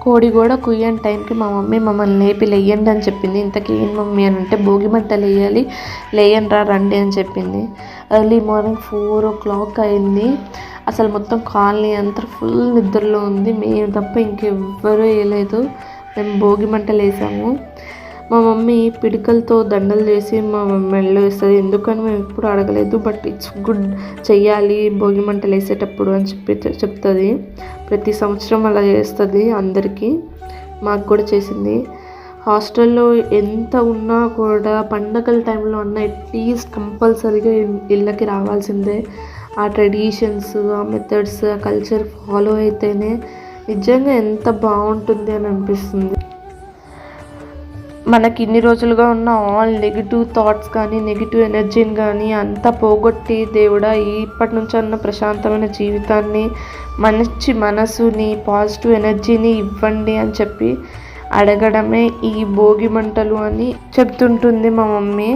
కోడి కూడా కుయ్యని టైంకి మా మమ్మీ మమ్మల్ని లేపి లేయండి అని చెప్పింది. ఇంతకీ ఏం మమ్మీ అని అంటే భోగి మంటలు వేయాలి, లేయండి రండి అని చెప్పింది. ఎర్లీ మార్నింగ్ 4 o'clock అయింది. అసలు మొత్తం కాలనీ అంతా ఫుల్ నిద్రలో ఉంది. మేము తప్ప ఇంకెవ్వరూ వేయలేదు. మేము భోగి మంటలు వేసాము. మా మమ్మీ పిడికలతో దండలు చేసి మా మెడలో వేస్తుంది. ఎందుకని మేము ఎప్పుడు అడగలేదు, బట్ ఇట్స్ గుడ్, చెయ్యాలి భోగి మంటలు వేసేటప్పుడు అని చెప్తుంది. ప్రతి సంవత్సరం అలా చేస్తుంది అందరికీ, మాకు కూడా చేసింది. హాస్టల్లో ఎంత ఉన్నా కూడా పండగల టైంలో అన్న అట్లీస్ట్ కంపల్సరీగా ఇళ్ళకి రావాల్సిందే. ఆ ట్రెడిషన్స్, ఆ మెథడ్స్, ఆ కల్చర్ ఫాలో అయితేనే నిజంగా ఎంత బాగుంటుంది అని అనిపిస్తుంది. మనకి ఇన్ని రోజులుగా ఉన్న ఆల్ నెగిటివ్ థాట్స్ కానీ నెగిటివ్ ఎనర్జీని కానీ అంతా పోగొట్టి దేవుడా ఇప్పటి నుంచి అన్న ప్రశాంతమైన జీవితాన్ని, మంచి మనసుని, పాజిటివ్ ఎనర్జీని ఇవ్వండి అని చెప్పి అడగడమే ఈ భోగి మంటలు అని చెప్తుంటుంది మా మమ్మీ.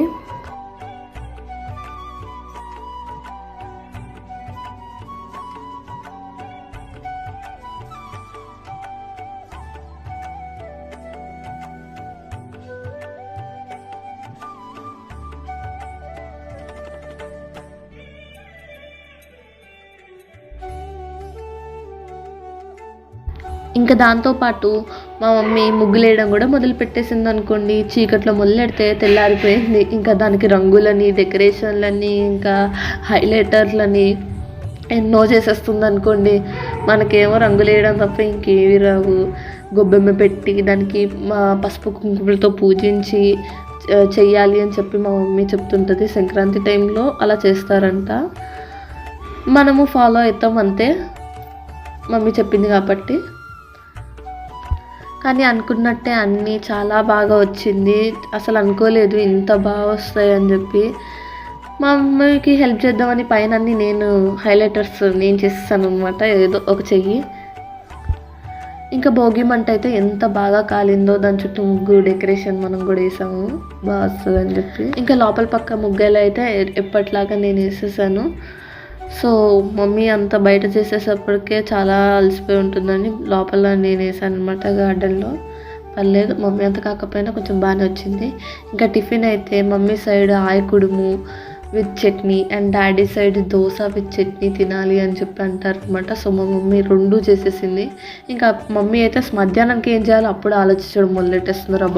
ఇంకా దాంతోపాటు మా మమ్మీ ముగ్గులు వేయడం కూడా మొదలు పెట్టేసింది అనుకోండి. చీకట్లో మొదలెడితే తెల్లారిపోయింది. ఇంకా దానికి రంగులని, డెకరేషన్లని, ఇంకా హైలైటర్లని ఎన్నో చేసేస్తుంది అనుకోండి. మనకేమో రంగులు వేయడం తప్ప ఇంకేవి రావు. గొబ్బెమ్మ పెట్టి దానికి మా పసుపు కుంకుమలతో పూజించి చెయ్యాలి అని చెప్పి మా మమ్మీ చెప్తుంటుంది. సంక్రాంతి టైంలో అలా చేస్తారంట. మనము ఫాలో అవుతాం అంతే, మమ్మీ చెప్పింది కాబట్టి. కానీ అనుకున్నట్టే అన్నీ చాలా బాగా వచ్చింది. అసలు అనుకోలేదు ఇంత బాగా వస్తాయని చెప్పి. మా మమ్మీకి హెల్ప్ చేద్దామని పైన అన్నీ నేను హైలైటర్స్ నేను చేస్తాను అనమాట, ఏదో ఒక చెయ్యి. ఇంకా భోగి మంట అయితే ఎంత బాగా కాలిందో, దాని చుట్టూ ముగ్గు డెకరేషన్ మనం కూడా వేసాము, బాగా వస్తుంది అని చెప్పి. ఇంకా లోపల పక్క ముగ్గలు అయితే ఎప్పటిలాగా నేను వేసేసాను. సో మమ్మీ అంతా బయట చేసేటప్పటికే చాలా అలసిపోయి ఉంటుందని లోపల నేను వేసాను అనమాట గార్డెన్లో. పర్లేదు, మమ్మీ అంత కాకపోయినా కొంచెం బాగానే వచ్చింది. ఇంకా టిఫిన్ అయితే మమ్మీ సైడ్ ఆయకుడుము with chutney and daddy side dosa with chutney తినాలి అని చెప్పి అంటారు అనమాట. సో మా మమ్మీ రెండు చేసేసింది. ఇంకా మమ్మీ అయితే మధ్యాహ్నంకి ఏం చేయాలో అప్పుడు ఆలోచించడం మొదలెట్టేస్తున్నారు.